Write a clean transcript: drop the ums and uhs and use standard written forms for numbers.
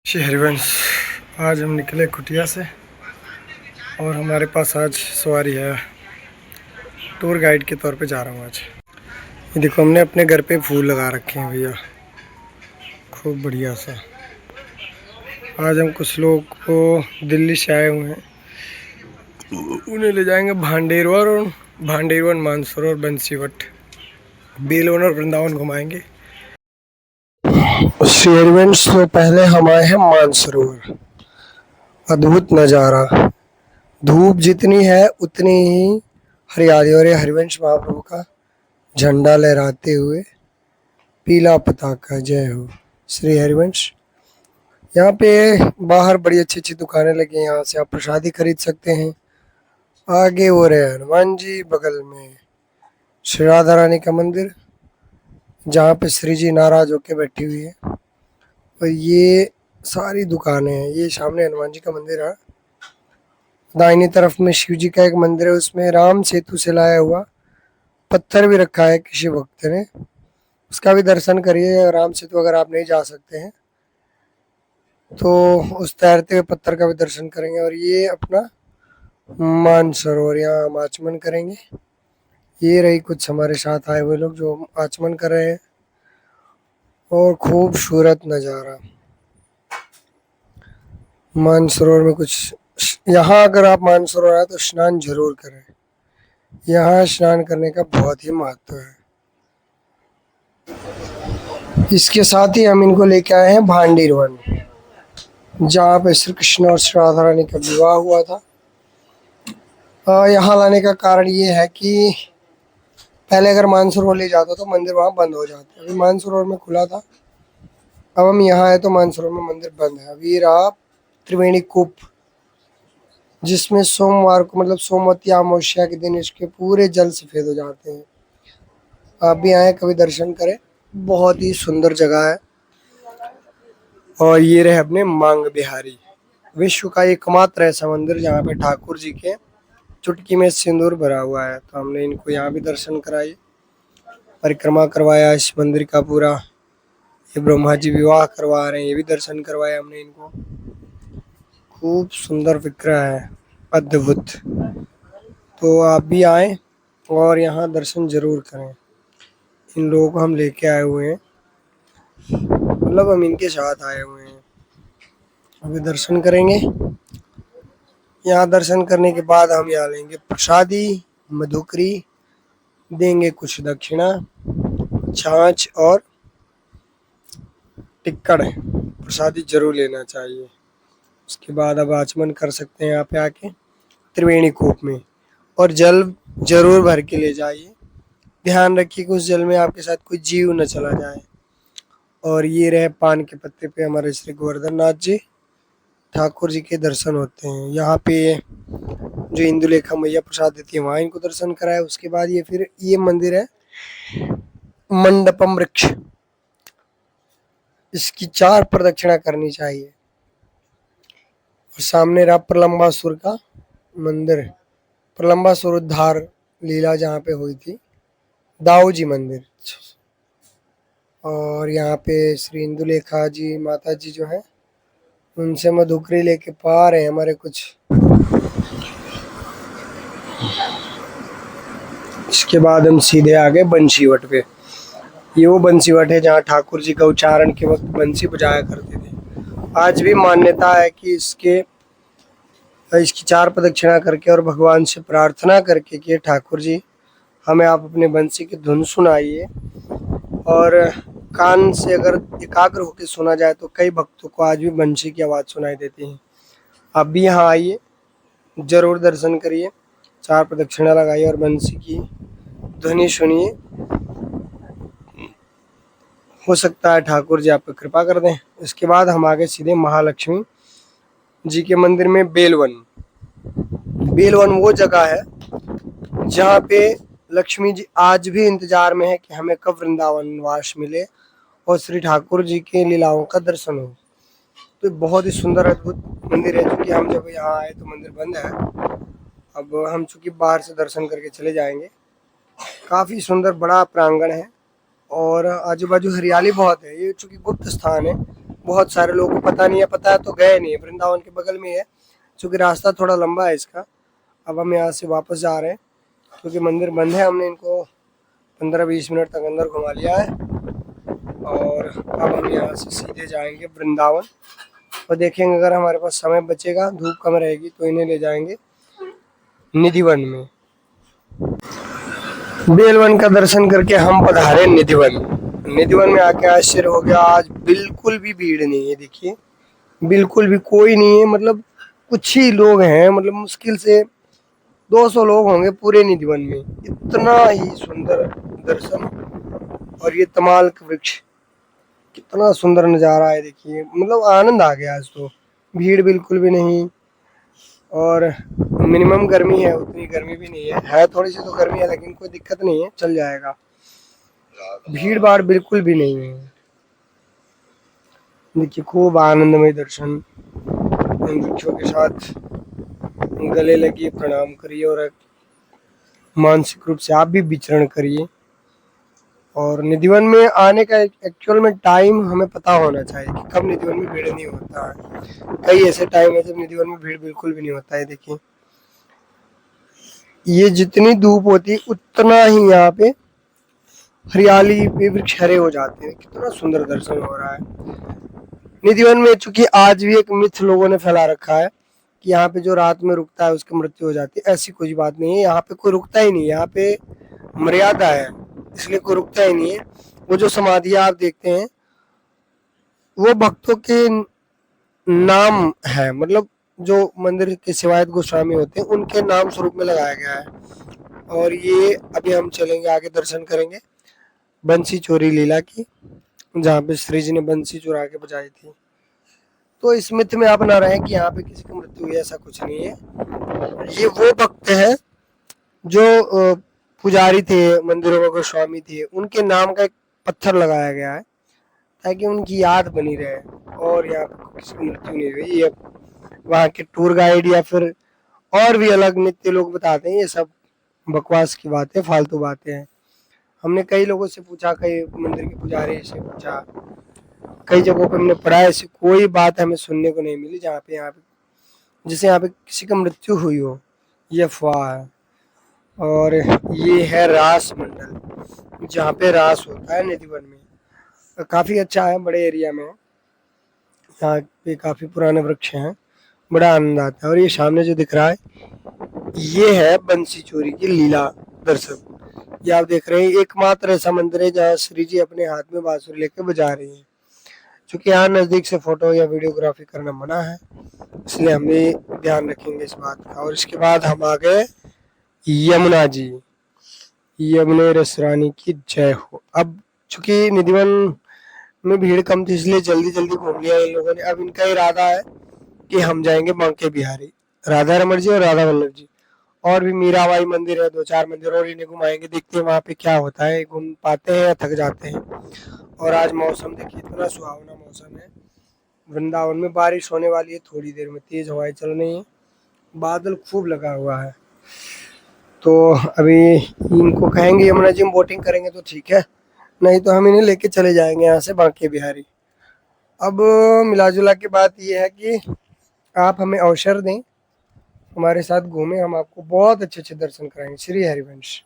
हरिवंश, आज हम निकले कुटिया से और हमारे पास आज सवारी है। टूर गाइड के तौर पे जा रहा हूँ आज। ये देखो, हमने अपने घर पे फूल लगा रखे हैं भैया, खूब बढ़िया सा। आज हम कुछ लोग को दिल्ली से आए हुए हैं, उन्हें ले जाएंगे भांडेरवन, मानसरोवर, बंसीवट, बेलवन और वृंदावन घुमाएंगे। हरिवंश से पहले हम आए हैं मानसरोवर। अद्भुत नज़ारा, धूप जितनी है उतनी ही हरियाली। और ये हरिवंश महाप्रभु का झंडा लहराते हुए, पीला पताका, जय हो श्री हरिवंश। यहाँ पे बाहर बड़ी अच्छी अच्छी दुकानें लगी हैं, यहाँ से आप प्रसादी खरीद सकते हैं। आगे वो रहे हनुमान जी, बगल में श्री राधा रानी का मंदिर, जहाँ पे श्री जी नाराज होके बैठी हुई है। और ये सारी दुकानें हैं। ये सामने हनुमान जी का मंदिर है, दाहिनी तरफ में शिव जी का एक मंदिर है, उसमें राम सेतु से लाया हुआ पत्थर भी रखा है किसी भक्त ने, उसका भी दर्शन करिए। राम सेतु अगर आप नहीं जा सकते हैं तो उस तैरते हुए पत्थर का भी दर्शन करेंगे। और ये अपना मानसरोवर, यहाँ हम आचमन करेंगे। ये रही कुछ हमारे साथ आए हुए लोग जो आचमन कर रहे हैं। और खूबसूरत नज़ारा मानसरोवर में कुछ। यहाँ अगर आप मानसरोवर आए तो स्नान जरूर करें, यहाँ स्नान करने का बहुत ही महत्व है। इसके साथ ही हम इनको लेके आए हैं भांडेरवन, जहाँ पे श्री कृष्ण और श्री राधा रानी का विवाह हुआ था। यहाँ लाने का कारण ये है कि पहले अगर मानसरोवर ले जाता तो मंदिर वहाँ बंद हो जाता। अभी मानसरोवर में खुला था, अब हम यहाँ आए तो मानसरोवर में मंदिर बंद है। अभी रहा त्रिवेणी कूप, जिसमें सोमवार को, मतलब सोमवती अमावस्या के दिन, इसके पूरे जल सफेद हो जाते हैं। आप भी आए, कभी दर्शन करें, बहुत ही सुंदर जगह है। और ये रहे अपने मांग बिहारी, विश्व का एकमात्र ऐसा मंदिर जहाँ पे ठाकुर जी के चुटकी में सिंदूर भरा हुआ है। तो हमने इनको यहाँ भी दर्शन कराए, परिक्रमा करवाया इस मंदिर का पूरा। ये ब्रह्मा जी विवाह करवा रहे हैं, ये भी दर्शन करवाया हमने इनको। खूब सुंदर विग्रह है, अद्भुत। तो आप भी आए और यहाँ दर्शन जरूर करें। इन लोगों को हम लेके आए हुए हैं, मतलब हम इनके साथ आए हुए हैं। अभी दर्शन करेंगे। यहाँ दर्शन करने के बाद हम यहाँ लेंगे प्रसादी, मधुकरी, देंगे कुछ दक्षिणा, छाछ और टिक्कड़। प्रसादी जरूर लेना चाहिए। उसके बाद अब आचमन कर सकते हैं यहाँ पे आके त्रिवेणी कूप में। और जल जरूर भर के ले जाइए, ध्यान रखिए कि उस जल में आपके साथ कोई जीव न चला जाए। और ये रहे पान के पत्ते पे हमारे श्री गोवर्धन नाथ जी ठाकुर जी के दर्शन होते हैं। यहाँ पे जो इंदुलेखा मैया प्रसाद देती है, वहाँ इनको दर्शन कराया। उसके बाद ये फिर ये मंदिर है मंडपम वृक्ष, इसकी 4 प्रदक्षिणा करनी चाहिए। और सामने रहा प्रलंबासुर का मंदिर, प्रलंबासुर उद्धार लीला जहाँ पे हुई थी, दाऊ जी मंदिर। और यहाँ पे श्री इंदुलेखा जी माता जी जो है, उनसे मधुकरी लेके पा रहे हैं हमारे कुछ। इसके बाद हम सीधे आ गए बंसीवट पे। ये वो बंसीवट है जहाँ ठाकुर जी का उच्चारण के वक्त बंसी बजाया करते थे। आज भी मान्यता है कि इसकी 4 प्रदक्षिणा करके और भगवान से प्रार्थना करके कि ठाकुर जी हमें आप अपने बंसी की धुन सुनाइए। और कान से अगर एकाग्र होकर सुना जाए तो कई भक्तों को आज भी बंसी की आवाज़ सुनाई देती है। आप भी यहाँ आइए, जरूर दर्शन करिए, 4 प्रदक्षिणा लगाइए और बंसी की ध्वनि सुनिए। हो सकता है ठाकुर जी आप पर कृपा कर दें। इसके बाद हम आगे सीधे महालक्ष्मी जी के मंदिर में बेलवन वो जगह है जहाँ पे लक्ष्मी जी आज भी इंतजार में है कि हमें कब वृंदावन वास मिले और श्री ठाकुर जी के लीलाओं का दर्शन हो। तो बहुत ही सुंदर अद्भुत मंदिर है। चूँकि हम जब यहाँ आए तो मंदिर बंद है, अब हम चूँकि बाहर से दर्शन करके चले जाएंगे। काफ़ी सुंदर बड़ा प्रांगण है और आजू बाजू हरियाली बहुत है। ये चूँकि गुप्त स्थान है, बहुत सारे लोगों को पता नहीं है, पता है तो गए नहीं है। वृंदावन के बगल में है, क्योंकि रास्ता थोड़ा लंबा है इसका। अब हम यहाँ से वापस जा रहे हैं क्योंकि मंदिर बंद है। हमने इनको 15-20 मिनट तक अंदर घुमा लिया है और अब हम यहाँ से सीधे जाएंगे वृंदावन और देखेंगे अगर हमारे पास समय बचेगा, धूप कम रहेगी तो इन्हें ले जाएंगे निधिवन में। बेलवन का दर्शन करके हम पधारे निधिवन। निधिवन में आके आश्चर्य हो गया, आज बिल्कुल भी भीड़ नहीं है। देखिए बिल्कुल भी कोई नहीं है, मतलब कुछ ही लोग हैं, मतलब मुश्किल से 200 लोग होंगे पूरे निधिवन में। इतना ही सुंदर दर्शन। और ये तमाल का वृक्ष, कितना सुंदर नज़ारा है। देखिए मतलब आनंद आ गया आज तो। भीड़ बिल्कुल भी नहीं और मिनिमम गर्मी है, उतनी गर्मी भी नहीं है थोड़ी सी तो गर्मी है लेकिन कोई दिक्कत नहीं है, चल जाएगा। भीड़ भाड़ बिल्कुल भी नहीं है। देखिए खूब आनंदमय दर्शन। इन वृक्षों के साथ गले लगिए, प्रणाम करिए और मानसिक रूप से आप भी विचरण करिए। और निधिवन में आने का एक्चुअल में टाइम हमें पता होना चाहिए कि कब निधिवन में भीड़ नहीं होता है। कई ऐसे टाइम है जब निधिवन में भीड़ बिल्कुल भी नहीं होता है। देखिए ये जितनी धूप होती है उतना ही यहाँ पे हरियाली पे वृक्ष हरे हो जाते हैं। कितना सुंदर दर्शन हो रहा है निधिवन में। चूंकि आज भी एक मिथ लोगों ने फैला रखा है कि यहाँ पे जो रात में रुकता है उसकी मृत्यु हो जाती है। ऐसी कुछ बात नहीं है, यहाँ पे कोई रुकता ही नहीं। यहाँ पे मर्यादा है, इसलिए कोई रुकता ही नहीं है। वो जो समाधियां आप देखते हैं वो भक्तों के नाम है, मतलब जो मंदिर के सेवायत गोस्वामी होते हैं उनके नाम स्वरूप में लगाया गया है। और ये अभी हम चलेंगे आगे, दर्शन करेंगे बंसी चोरी लीला की, जहाँ पे श्री जी ने बंसी चुरा के बजाई थी। तो इस मिथ में आप ना रहे कि यहाँ पे किसी की मृत्यु हुई, ऐसा कुछ नहीं है। ये वो भक्त है जो पुजारी थे, मंदिरों के गोस्वामी थे, उनके नाम का एक पत्थर लगाया गया है ताकि उनकी याद बनी रहे और यहाँ पे किसी की मृत्यु नहीं हुई। ये वहाँ के टूर गाइड या फिर और भी अलग नित्य लोग बताते हैं, ये सब बकवास की बातें, फालतू बातें हैं। हमने कई लोगों से पूछा, कई मंदिर के पुजारी से पूछा, कई जगहों पे हमने पढ़ा, ऐसी कोई बात हमें सुनने को नहीं मिली जहाँ पे जिसे यहाँ पे किसी का मृत्यु हुई हो। ये अफवाह है। और ये है रास मंडल, जहाँ पे रास होता है निधिवन में। काफ़ी अच्छा है, बड़े एरिया में है। यहाँ पे काफ़ी पुराने वृक्ष हैं, बड़ा आनंद आता है। और ये सामने जो दिख रहा है ये है बंसी चोरी की लीला दर्शन। ये आप देख रहे हैं एकमात्र ऐसा मंदिर है जहाँ श्री जी अपने हाथ में बांसुरी लेके बजा रही हैं। क्योंकि यहाँ नज़दीक से फोटो या वीडियोग्राफी करना मना है, इसलिए हम भी ध्यान रखेंगे इस बात का। और इसके बाद हम आ गए यमुना जी। यमुने रस रानी की जय हो। अब चूंकि निधिवन में भीड़ कम थी इसलिए जल्दी जल्दी घूम लिया इन लोगों ने। अब इनका इरादा है कि हम जाएंगे बांके बिहारी, राधा रमण जी और राधा वल्लभ जी, और भी मीराबाई मंदिर है, 2-4 मंदिर और इन्हें घुमाएंगे। देखते हैं वहाँ पे क्या होता है, घूम पाते हैं या थक जाते हैं। और आज मौसम देखिए, इतना सुहावना मौसम है। वृंदावन में बारिश होने वाली है थोड़ी देर में, तेज हवाएं चल रही हैं, बादल खूब लगा हुआ है। तो अभी इनको कहेंगे यमुना जी में बोटिंग करेंगे तो ठीक है, नहीं तो हम इन्हें लेके चले जाएंगे यहाँ से बांके बिहारी। अब मिला जुला के बात ये है कि आप हमें अवसर दें, हमारे साथ घूमें, हम आपको बहुत अच्छे अच्छे दर्शन कराएंगे। श्री हरिवंश।